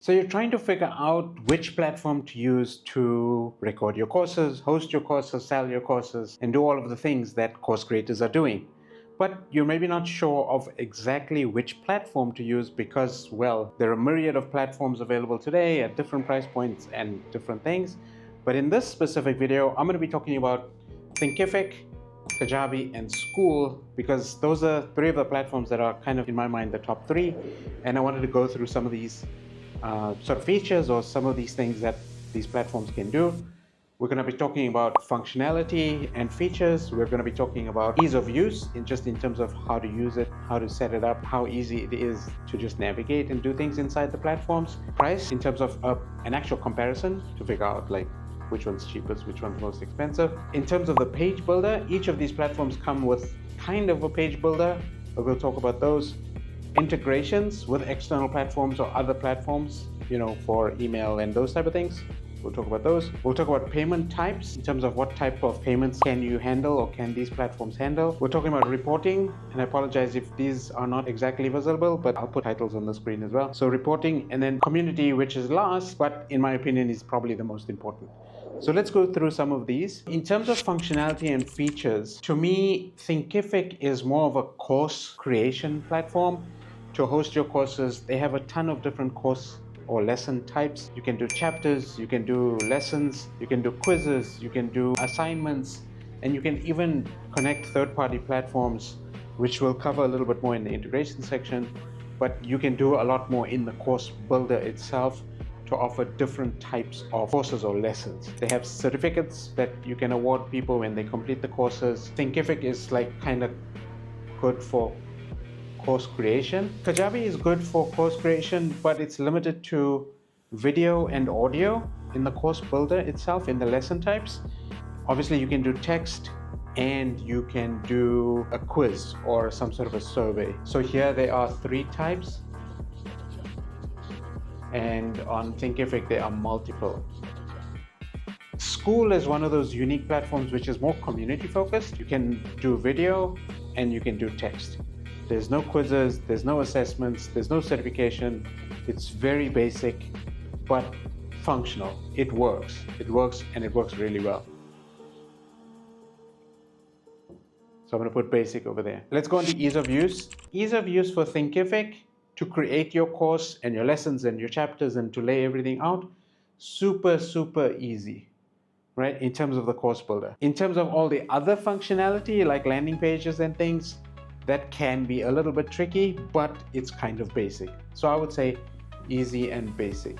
So you're trying to figure out which platform to use to record your courses, host your courses, sell your courses, and do all of the things that course creators are doing. But you're maybe not sure of exactly which platform to use because, well, there are a myriad of platforms available today at different price points and different things. But in this specific video, I'm going to be talking about Thinkific, Kajabi, and Skool, because those are three of the platforms that are kind of, in my mind, the top three. And I wanted to go through some of these sort of features or some of these things that these platforms can do. We're going to be talking about functionality and features. We're going to be talking about ease of use in terms of how to use it, how to set it up, how easy it is to just navigate and do things inside the platforms. Price in terms of an actual comparison to figure out like which one's cheapest, which one's most expensive. In terms of the page builder, each of these platforms come with kind of a page builder, but we'll talk about those. Integrations with external platforms or other platforms, for email and those type of things. We'll talk about those. We'll talk about payment types in terms of what type of payments can you handle or can these platforms handle. We're talking about reporting, and I apologize if these are not exactly visible, but I'll put titles on the screen as well. So reporting, and then community, which is last, but in my opinion is probably the most important. So let's go through some of these. In terms of functionality and features, to me, Thinkific is more of a course creation platform. To host your courses, they have a ton of different course or lesson types. You can do chapters, you can do lessons, you can do quizzes, you can do assignments, and you can even connect third-party platforms, which we'll cover a little bit more in the integration section. But you can do a lot more in the course builder itself to offer different types of courses or lessons. They have certificates that you can award people when they complete the courses. Thinkific is like kind of good for course creation. Kajabi is good for course creation, but it's limited to video and audio in the course builder itself, in the lesson types. Obviously, you can do text and you can do a quiz or some sort of a survey. So here there are three types, and on Thinkific there are multiple. Skool is one of those unique platforms which is more community focused. You can do video and you can do text. There's no quizzes, there's no assessments, there's no certification. It's very basic, but functional. It works, and it works really well. So I'm going to put basic over there. Let's go into ease of use. Ease of use for Thinkific to create your course and your lessons and your chapters and to lay everything out. Super, super easy, right? In terms of the course builder. In terms of all the other functionality like landing pages and things, that can be a little bit tricky, but it's kind of basic. So I would say easy and basic.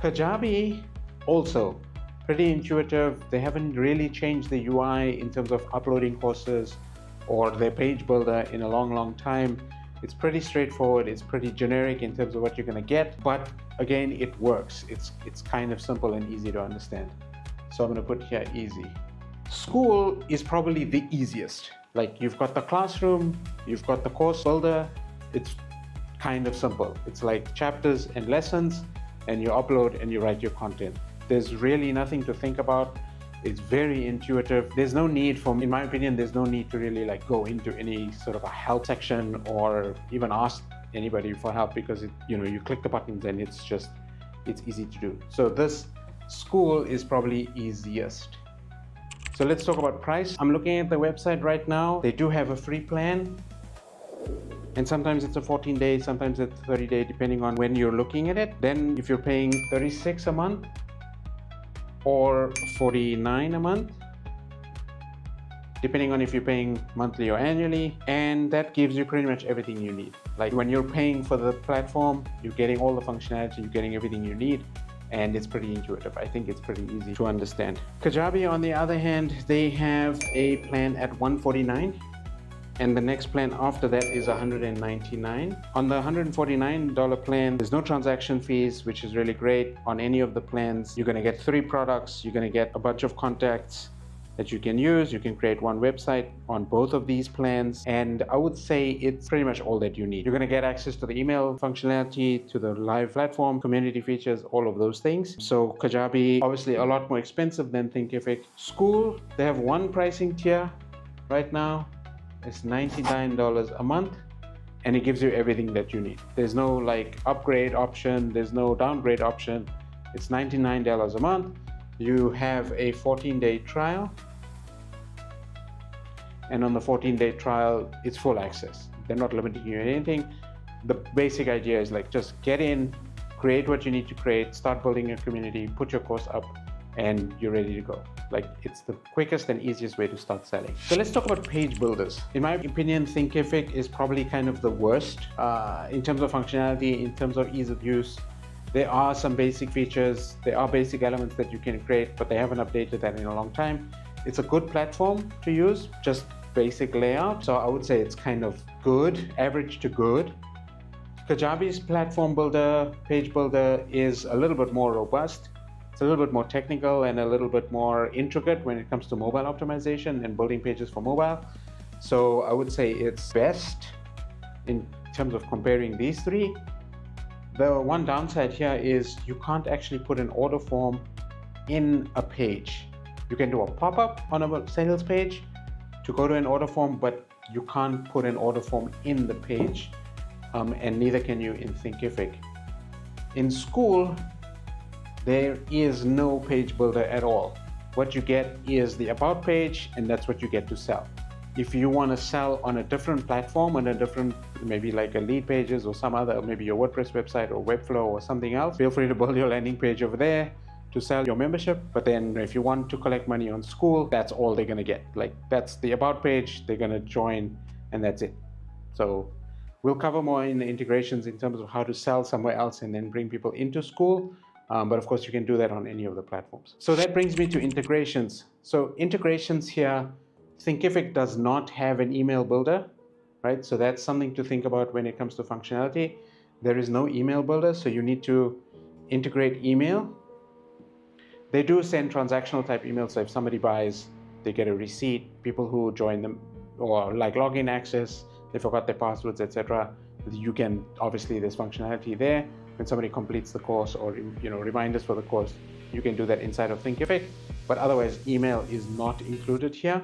Kajabi, also pretty intuitive. They haven't really changed the UI in terms of uploading courses or their page builder in a long time. It's pretty straightforward. It's pretty generic in terms of what you're going to get, but again, it works. It's kind of simple and easy to understand. So I'm going to put here easy. Skool is probably the easiest. Like, you've got the classroom, you've got the course builder. It's kind of simple. It's like chapters and lessons, and you upload and you write your content. There's really nothing to think about. It's very intuitive. There's no need for, in my opinion, there's no need to really like go into any sort of a help section or even ask anybody for help, because you click the buttons and it's easy to do. So this Skool is probably easiest. So let's talk about price. I'm looking at the website right now. They do have a free plan, and sometimes it's a 14-day, sometimes it's 30-day, depending on when you're looking at it. Then if you're paying $36 a month or $49 a month, depending on if you're paying monthly or annually, and that gives you pretty much everything you need. Like, when you're paying for the platform, you're getting all the functionality, you're getting everything you need. And it's pretty intuitive. I think it's pretty easy to understand. Kajabi, on the other hand, they have a plan at $149, and the next plan after that is $199. On the $149 plan, there's no transaction fees, which is really great. On any of the plans, you're going to get 3 products. You're going to get a bunch of contacts that you can use. You can create one website on both of these plans, and I would say it's pretty much all that you need. You're going to get access to the email functionality, to the live platform, community features, all of those things. So Kajabi, obviously a lot more expensive than Thinkific. Skool, they have one pricing tier right now. It's $99 a month, and it gives you everything that you need. There's no like upgrade option, there's no downgrade option. It's $99 a month. You have a 14-day trial, and on the 14-day trial, it's full access. They're not limiting you in anything. The basic idea is like just get in, create what you need to create, start building your community, put your course up, and you're ready to go. Like, it's the quickest and easiest way to start selling. So let's talk about page builders. In my opinion, Thinkific is probably kind of the worst in terms of functionality, in terms of ease of use. There are some basic features, there are basic elements that you can create, but they haven't updated that in a long time. It's a good platform to use, just basic layout. So I would say it's kind of good, average to good. Kajabi's platform builder, page builder is a little bit more robust. It's a little bit more technical and a little bit more intricate when it comes to mobile optimization and building pages for mobile. So I would say it's best in terms of comparing these three. The one downside here is you can't actually put an order form in a page. You can do a pop-up on a sales page to go to an order form, but you can't put an order form in the page, and neither can you in Thinkific. In Skool, there is no page builder at all. What you get is the about page, and that's what you get to sell. If you want to sell on a different platform, on a different, maybe like a lead pages or some other, maybe your WordPress website or Webflow or something else, feel free to build your landing page over there to sell your membership. But then if you want to collect money on Skool, that's all they're going to get. Like, that's the about page, they're going to join, and that's it. So we'll cover more in the integrations in terms of how to sell somewhere else and then bring people into Skool. But of course, you can do that on any of the platforms. So that brings me to integrations. So integrations here, Thinkific does not have an email builder, right? So that's something to think about when it comes to functionality. There is no email builder, so you need to integrate email. They do send transactional type emails. So if somebody buys, they get a receipt. People who join them, or like login access, they forgot their passwords, etc. You can, obviously there's functionality there. When somebody completes the course or reminders for the course, you can do that inside of Thinkific. But otherwise, email is not included here.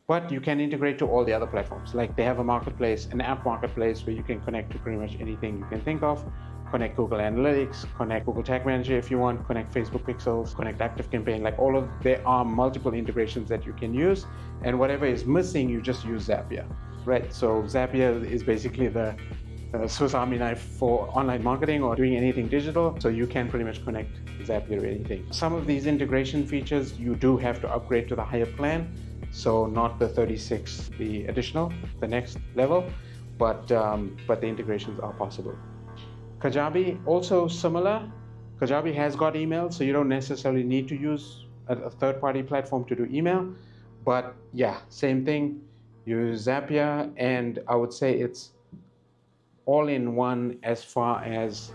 But you can integrate to all the other platforms. Like, they have a marketplace, an app marketplace, where you can connect to pretty much anything you can think of. Connect Google Analytics, connect Google Tag Manager if you want, connect Facebook Pixels, connect ActiveCampaign, like all of, there are multiple integrations that you can use. And whatever is missing, you just use Zapier, right? So Zapier is basically the Swiss Army knife for online marketing or doing anything digital. So you can pretty much connect Zapier to anything. Some of these integration features, you do have to upgrade to the higher plan. So not the 36, the additional, the next level, but the integrations are possible. Kajabi, also similar. Kajabi has got email, so you don't necessarily need to use a third-party platform to do email. But yeah, same thing. Use Zapier, and I would say it's all in one as far as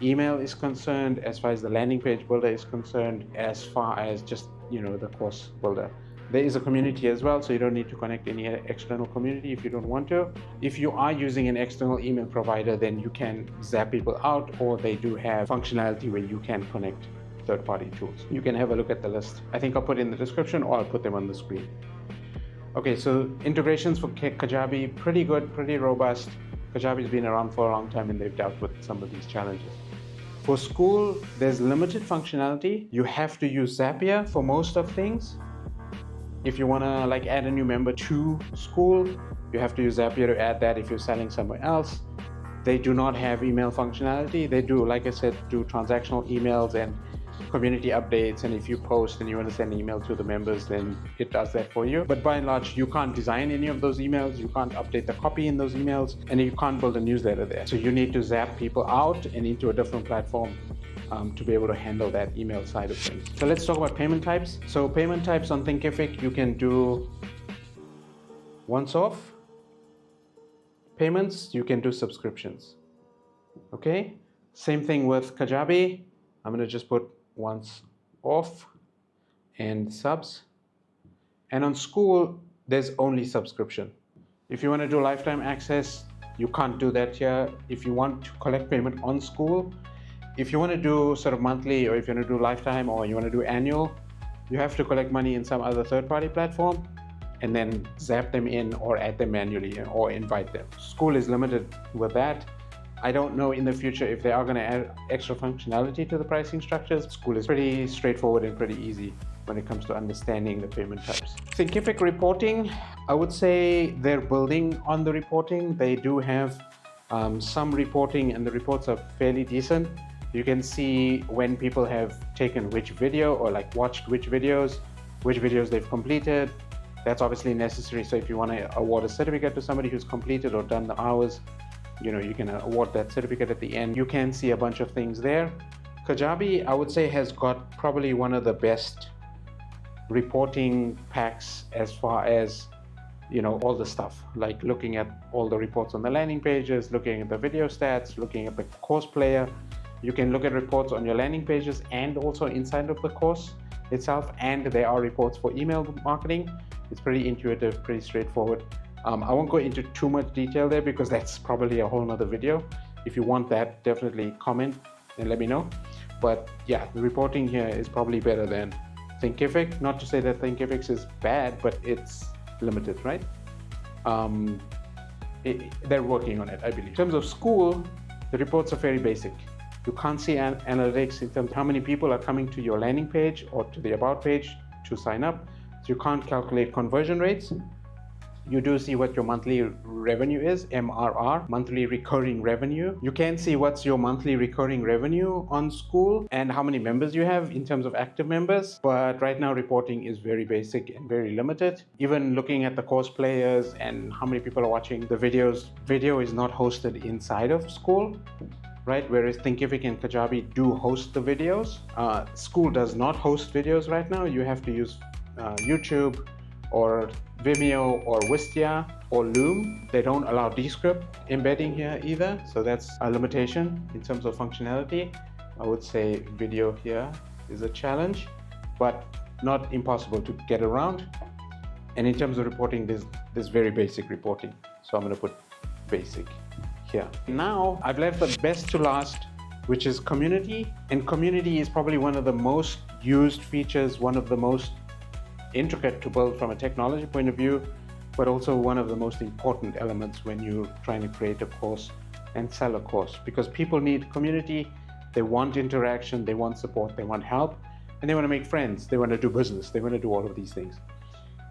email is concerned, as far as the landing page builder is concerned, as far as just the course builder. There is a community as well, so you don't need to connect any external community if you don't want to. If you are using an external email provider, then you can zap people out, or they do have functionality where you can connect third-party tools. You can have a look at the list. I think I'll put in the description, or I'll put them on the screen. Okay, so integrations for Kajabi, pretty good, pretty robust. Kajabi's been around for a long time and they've dealt with some of these challenges. For Skool, there's limited functionality. You have to use Zapier for most of things. If you want to like add a new member to Skool, you have to use Zapier to add that if you're selling somewhere else. They do not have email functionality. They do, like I said, do transactional emails and community updates, and if you post and you want to send an email to the members, then it does that for you. But by and large, you can't design any of those emails, you can't update the copy in those emails, and you can't build a newsletter there. So you need to zap people out and into a different platform to be able to handle that email side of things. So let's talk about payment types. So payment types on Thinkific, you can do once-off payments, you can do subscriptions. Okay, same thing with Kajabi. I'm going to just put once off and subs. And on Skool, there's only subscription. If you want to do lifetime access, you can't do that here. If you want to collect payment on Skool, if you want to do sort of monthly, or if you want to do lifetime, or you want to do annual, you have to collect money in some other third-party platform. and then zap them in or add them manually or invite them. Skool is limited with that. I don't know in the future if they are going to add extra functionality to the pricing structures. Skool is pretty straightforward and pretty easy when it comes to understanding the payment types. Thinkific reporting, I would say they're building on the reporting. They do have some reporting, and the reports are fairly decent. You can see when people have taken which video or like watched which videos they've completed. That's obviously necessary. So if you want to award a certificate to somebody who's completed or done the hours, you can award that certificate at the end. You can see a bunch of things there. Kajabi, I would say, has got probably one of the best reporting packs as far as all the stuff, like looking at all the reports on the landing pages, looking at the video stats, looking at the course player. You can look at reports on your landing pages and also inside of the course itself, and there are reports for email marketing. It's pretty intuitive, pretty straightforward. I won't go into too much detail there because that's probably a whole nother video. If you want that, definitely comment and let me know. But yeah, the reporting here is probably better than Thinkific. Not to say that Thinkific is bad, but it's limited, right? They're working on it, I believe. In terms of Skool, the reports are very basic. You can't see analytics in terms of how many people are coming to your landing page or to the about page to sign up. So you can't calculate conversion rates. You do see what your monthly revenue is, MRR, monthly recurring revenue. You can see what's your monthly recurring revenue on Skool and how many members you have in terms of active members. But right now, reporting is very basic and very limited. Even looking at the course players and how many people are watching the videos, video is not hosted inside of Skool, right? Whereas Thinkific and Kajabi do host the videos. Skool does not host videos right now. You have to use YouTube or Vimeo or Wistia or Loom. They don't allow Descript embedding here either, so that's a limitation in terms of functionality. I would say video here is a challenge, but not impossible to get around. And in terms of reporting, there's very basic reporting, so I'm going to put basic here. Now I've left the best to last, which is community. And community is probably one of the most used features, one of the most intricate to build from a technology point of view, but also one of the most important elements when you're trying to create a course and sell a course, because people need community. They want interaction, they want support, they want help, and they want to make friends, they want to do business, they want to do all of these things.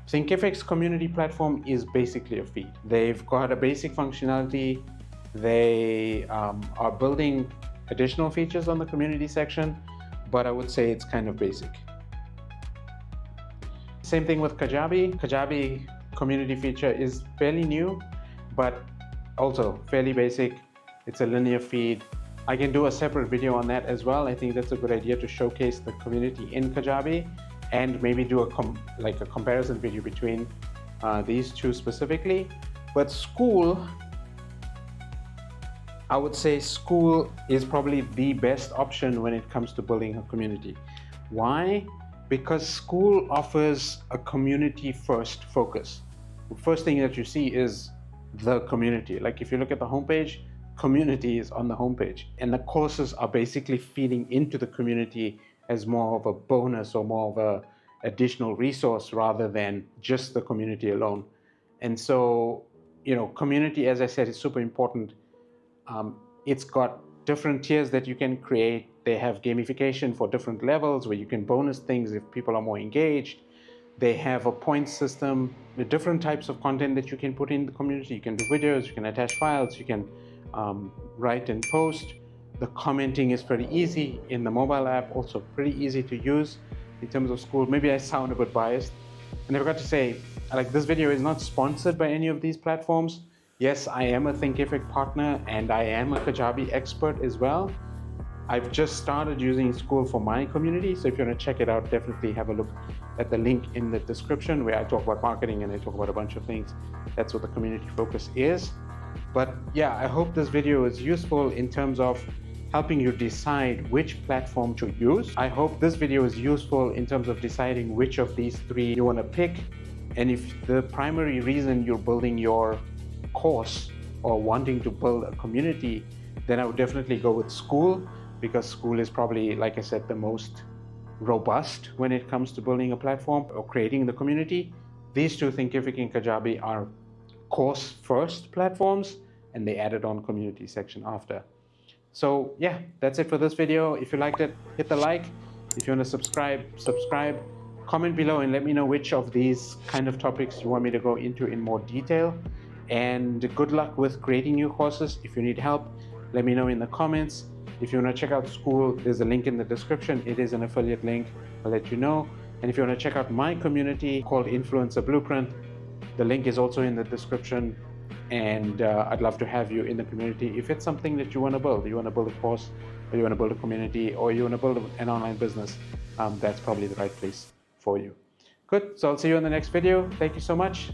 Thinkific's community platform is basically a feed. They've got a basic functionality. They are building additional features on the community section, but I would say it's kind of basic. Same thing with Kajabi. Kajabi community feature is fairly new, but also fairly basic. It's a linear feed. I can do a separate video on that as well. I think that's a good idea to showcase the community in Kajabi and maybe do a comparison video between these two specifically. But Skool, I would say Skool is probably the best option when it comes to building a community. Why? Because Skool offers a community first focus. The first thing that you see is the community. Like if you look at the homepage, community is on the homepage, and the courses are basically feeding into the community as more of a bonus or more of a additional resource rather than just the community alone. And so, community, as I said, is super important. It's got different tiers that you can create. They have gamification for different levels where you can bonus things if people are more engaged. They have a point system with different types of content that you can put in the community. You can do videos, you can attach files, you can write and post. The commenting is pretty easy in the mobile app, also pretty easy to use in terms of Skool. Maybe I sound a bit biased. And I forgot to say, this video is not sponsored by any of these platforms. Yes, I am a Thinkific partner and I am a Kajabi expert as well. I've just started using Skool for my community, so if you want to check it out, definitely have a look at the link in the description where I talk about marketing and I talk about a bunch of things. That's what the community focus is. But yeah, I hope this video is useful in terms of helping you decide which platform to use. I hope this video is useful in terms of deciding which of these three you want to pick. And if the primary reason you're building your course or wanting to build a community, then I would definitely go with Skool, because Skool is probably, like I said, the most robust when it comes to building a platform or creating the community. these two, Thinkific and Kajabi, are course first platforms, and they added on community section after. So yeah, that's it for this video. If you liked it, hit the like. If you want to subscribe. Comment below and let me know which of these kind of topics you want me to go into in more detail. And good luck with creating new courses. If you need help, let me know in the comments. If you want to check out Skool, there's a link in the description. It is an affiliate link. I'll let you know. And if you want to check out my community called Influencer Blueprint, the link is also in the description. And I'd love to have you in the community. If it's something that you want to build, you want to build a course, or you want to build a community, or you want to build an online business, that's probably the right place for you. Good. So I'll see you in the next video. Thank you so much.